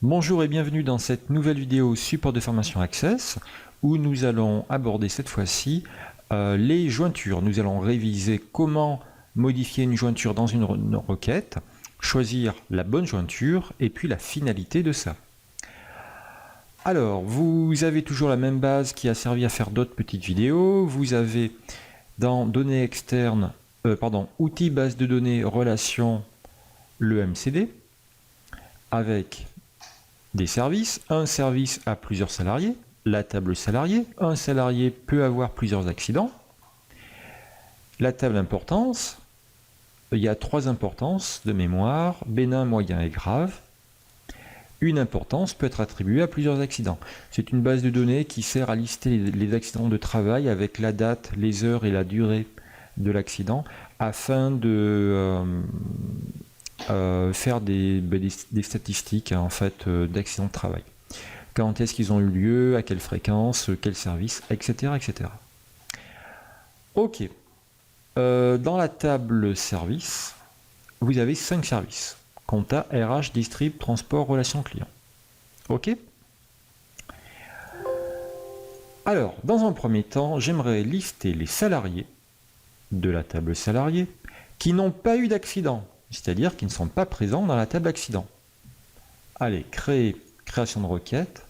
Bonjour et bienvenue dans cette nouvelle vidéo support de formation Access où nous allons aborder cette fois-ci les jointures. Nous allons réviser comment modifier une jointure dans une requête, choisir la bonne jointure et puis la finalité de ça. Alors, vous avez toujours la même base qui a servi à faire d'autres petites vidéos. Vous avez dans données externes, outils base de données relations le MCD avec des services. Un service a plusieurs salariés, la table salarié. Un salarié peut avoir plusieurs accidents. La table importance, il y a 3 importances de mémoire, bénin, moyen et grave. Une importance peut être attribuée à plusieurs accidents. C'est une base de données qui sert à lister les accidents de travail avec la date, les heures et la durée de l'accident afin de faire des statistiques en fait, d'accidents de travail. Quand est-ce qu'ils ont eu lieu, à quelle fréquence, quel service, etc. etc. Ok. Dans la table service, vous avez 5 services. Compta, RH, distrib, transport, relations clients. Ok. Alors, dans un premier temps, j'aimerais lister les salariés de la table salariés qui n'ont pas eu d'accident, c'est-à-dire qui ne sont pas présents dans la table accident. Allez, création de requête.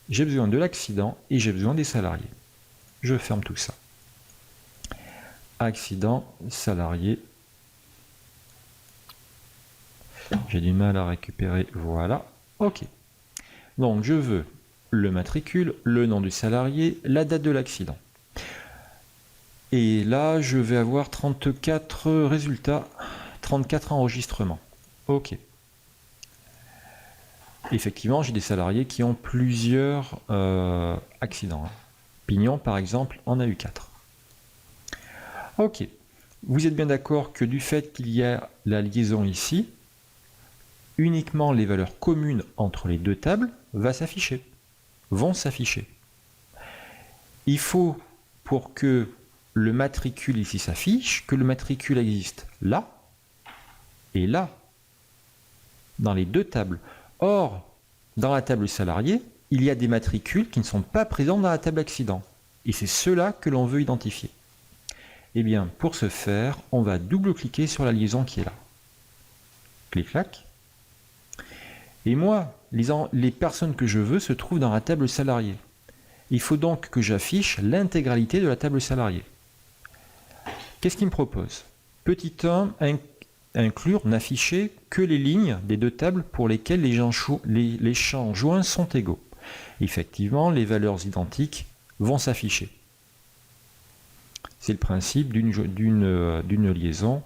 J'ai besoin de l'accident et j'ai besoin des salariés. Je ferme tout ça. Accident, salarié. J'ai du mal à récupérer. Voilà. OK. Donc, je veux le matricule, le nom du salarié, la date de l'accident. Et là, je vais avoir 34 résultats, 34 enregistrements. OK. Effectivement, j'ai des salariés qui ont plusieurs accidents. Pignon, par exemple, en a eu 4. Ok. Vous êtes bien d'accord que du fait qu'il y a la liaison ici, uniquement les valeurs communes entre les deux tables vont s'afficher. Il faut, pour que le matricule ici s'affiche, que le matricule existe là et là, dans les deux tables. Or, dans la table salarié, il y a des matricules qui ne sont pas présents dans la table accident. Et c'est ceux-là que l'on veut identifier. Eh bien, pour ce faire, on va double-cliquer sur la liaison qui est là. Clic-clac. Et moi, les personnes que je veux se trouvent dans la table salarié. Il faut donc que j'affiche l'intégralité de la table salarié. Qu'est-ce qu'il me propose? Petit 1, inclure, n'afficher que les lignes des deux tables pour lesquelles les champs joints sont égaux. Effectivement, les valeurs identiques vont s'afficher. C'est le principe d'une liaison,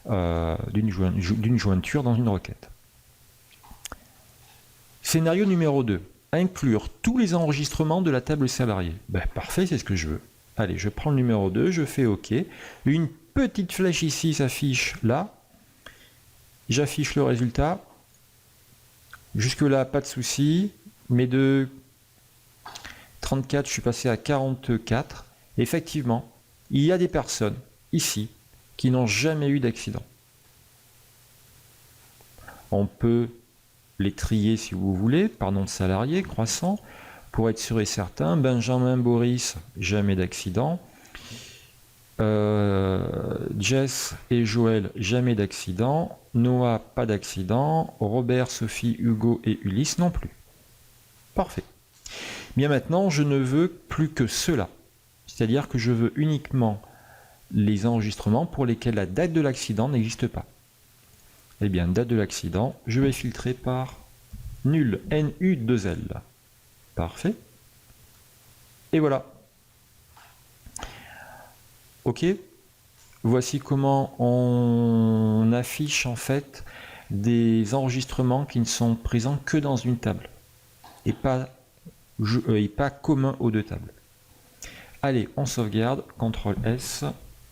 d'une jointure dans une requête. Scénario numéro 2. Inclure tous les enregistrements de la table salariée. Ben, parfait, c'est ce que je veux. Allez, je prends le numéro 2, je fais OK. Une petite flèche ici s'affiche là. J'affiche le résultat. Jusque-là, pas de souci. Mais de 34, je suis passé à 44. Effectivement, il y a des personnes ici qui n'ont jamais eu d'accident. On peut les trier si vous voulez, par nom de salarié, croissant, pour être sûr et certain. Benjamin Boris, jamais d'accident. Jess et Joël, jamais d'accident. Noah, pas d'accident. Robert, Sophie, Hugo et Ulysse non plus. Parfait. Bien maintenant, je ne veux plus que cela. C'est-à-dire que je veux uniquement les enregistrements pour lesquels la date de l'accident n'existe pas. Eh bien, date de l'accident, je vais filtrer par nul, NU2L. Parfait. Et voilà. Ok. Voici comment on affiche en fait des enregistrements qui ne sont présents que dans une table et pas communs aux deux tables. Allez, on sauvegarde, CTRL S,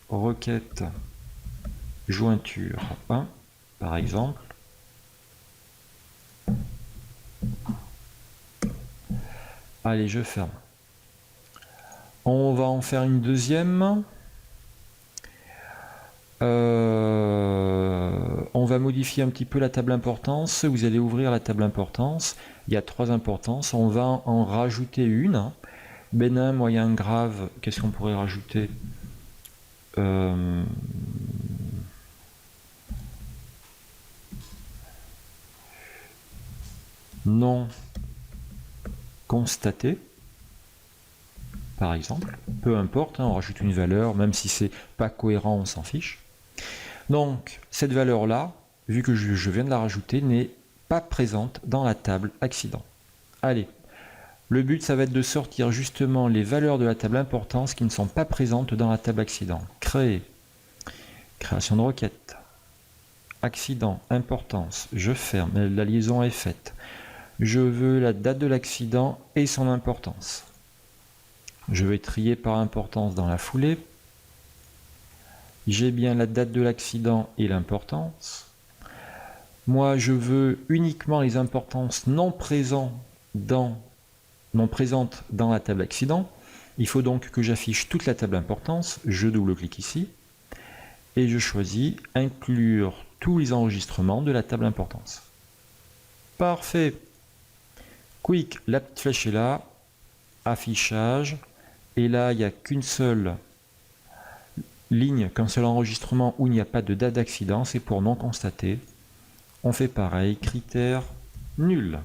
requête jointure 1, par exemple. Allez, je ferme. On va en faire une deuxième. On va modifier un petit peu la table importance. Vous allez ouvrir la table importance. Il y a 3 importances. On va en rajouter une. Bénin, moyen, grave. Qu'est-ce qu'on pourrait rajouter? Non constaté, par exemple. Peu importe, hein, on rajoute une valeur, même si c'est pas cohérent, on s'en fiche. Donc, cette valeur-là, vu que je viens de la rajouter, n'est pas présente dans la table accident. Allez, le but, ça va être de sortir justement les valeurs de la table importance qui ne sont pas présentes dans la table accident. Créer, création de requête, accident, importance, je ferme, la liaison est faite. Je veux la date de l'accident et son importance. Je vais trier par importance dans la foulée. J'ai bien la date de l'accident et l'importance. Moi, je veux uniquement les importances non présentes dans la table accident. Il faut donc que j'affiche toute la table importance. Je double-clique ici et je choisis inclure tous les enregistrements de la table importance. Parfait. Quick, la petite flèche est là. Affichage. Et là, il n'y a qu'une seule ligne, qu'un seul enregistrement où il n'y a pas de date d'accident. C'est pour non constaté. On fait pareil. Critère nul.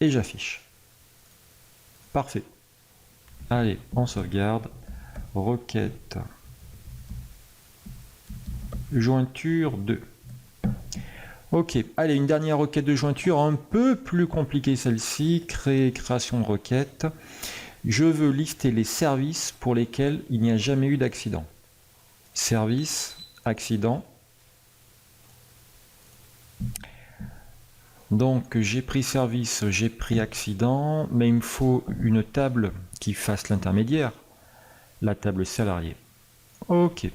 Et j'affiche. Parfait. Allez, on sauvegarde. Requête. Jointure 2. Ok, allez, une dernière requête de jointure, un peu plus compliquée celle-ci. Création de requête. Je veux lister les services pour lesquels il n'y a jamais eu d'accident. Service, accident. Donc j'ai pris service, j'ai pris accident, mais il me faut une table qui fasse l'intermédiaire, la table salarié. Ok.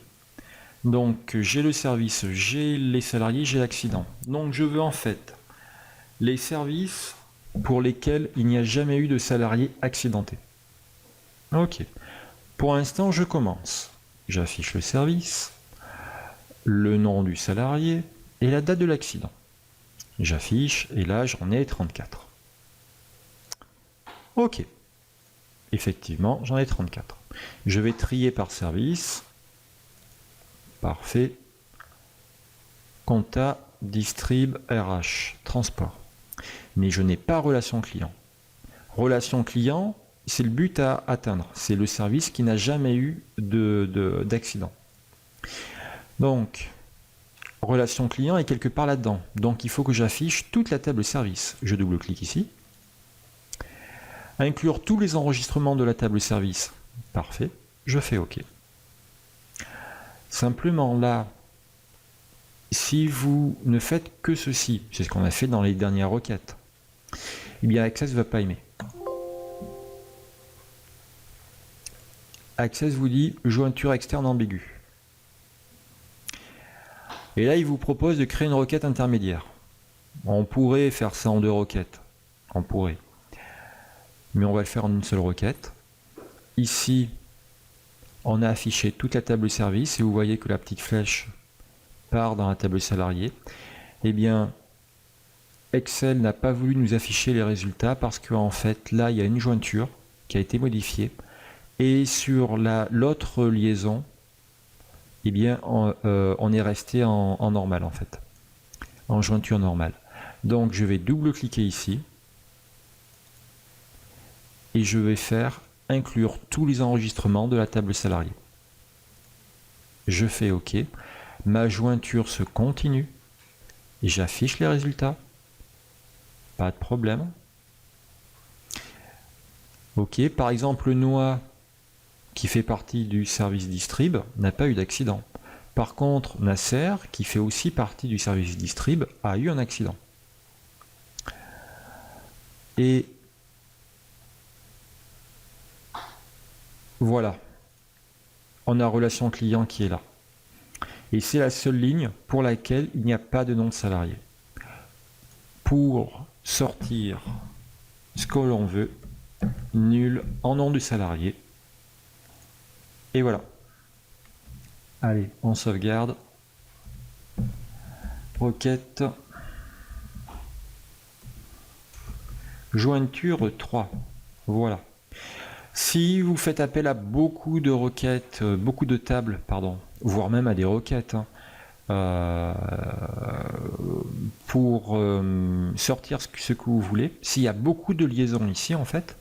Donc j'ai le service, j'ai les salariés, j'ai l'accident. Donc je veux en fait les services pour lesquels il n'y a jamais eu de salarié accidenté. Ok. Pour l'instant, je commence. J'affiche le service, le nom du salarié et la date de l'accident. J'affiche et là j'en ai 34. Ok. Effectivement, j'en ai 34. Je vais trier par service. Parfait. Compta, distrib, RH, transport. Mais je n'ai pas relation client. Relation client, c'est le but à atteindre. C'est le service qui n'a jamais eu d'accident. Donc, relation client est quelque part là-dedans. Donc, il faut que j'affiche toute la table service. Je double-clique ici. Inclure tous les enregistrements de la table service. Parfait. Je fais OK. Simplement là, si vous ne faites que ceci, c'est ce qu'on a fait dans les dernières requêtes, eh bien Access ne va pas aimer. Access vous dit jointure externe ambiguë. Et là, il vous propose de créer une requête intermédiaire. On pourrait faire ça en 2 requêtes. On pourrait. Mais on va le faire en une seule requête. Ici, on a affiché toute la table service et vous voyez que la petite flèche part dans la table salarié. Eh bien, Excel n'a pas voulu nous afficher les résultats parce qu'en fait, là, il y a une jointure qui a été modifiée. Et sur l'autre liaison, eh bien, on est resté en normal en fait, en jointure normale. Donc, je vais double-cliquer ici et je vais faire inclure tous les enregistrements de la table salariée. Je fais OK. Ma jointure se continue et j'affiche les résultats. Pas de problème. OK. Par exemple, le noix qui fait partie du service distrib n'a pas eu d'accident. Par contre, Nasser, qui fait aussi partie du service distrib, a eu un accident. Et voilà, on a relation client qui est là. Et c'est la seule ligne pour laquelle il n'y a pas de nom de salarié. Pour sortir ce que l'on veut, nul en nom du salarié. Et voilà. Allez, on sauvegarde. requête jointure 3. Voilà. Si vous faites appel à beaucoup de requêtes, beaucoup de tables, pardon, voire même à des requêtes, hein, pour sortir ce que vous voulez, s'il y a beaucoup de liaisons ici, en fait,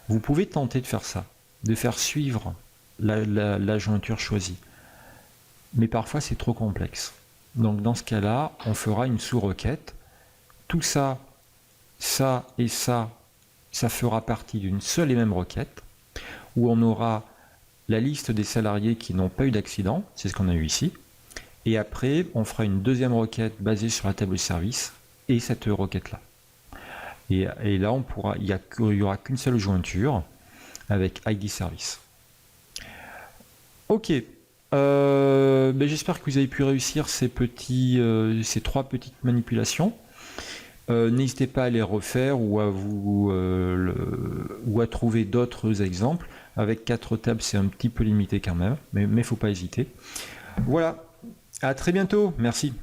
vous pouvez tenter de faire ça, de faire suivre la jointure choisie. Mais parfois, c'est trop complexe. Donc, dans ce cas-là, on fera une sous-requête. Tout ça, ça et ça fera partie d'une seule et même requête, où on aura la liste des salariés qui n'ont pas eu d'accident, c'est ce qu'on a eu ici, et après on fera une deuxième requête basée sur la table de service et cette requête là. Et là on pourra, il y aura qu'une seule jointure avec ID service. Ok, j'espère que vous avez pu réussir ces trois petites manipulations. N'hésitez pas à les refaire ou à trouver d'autres exemples. Avec 4 tables, c'est un petit peu limité quand même, mais il ne faut pas hésiter. Voilà, à très bientôt, merci.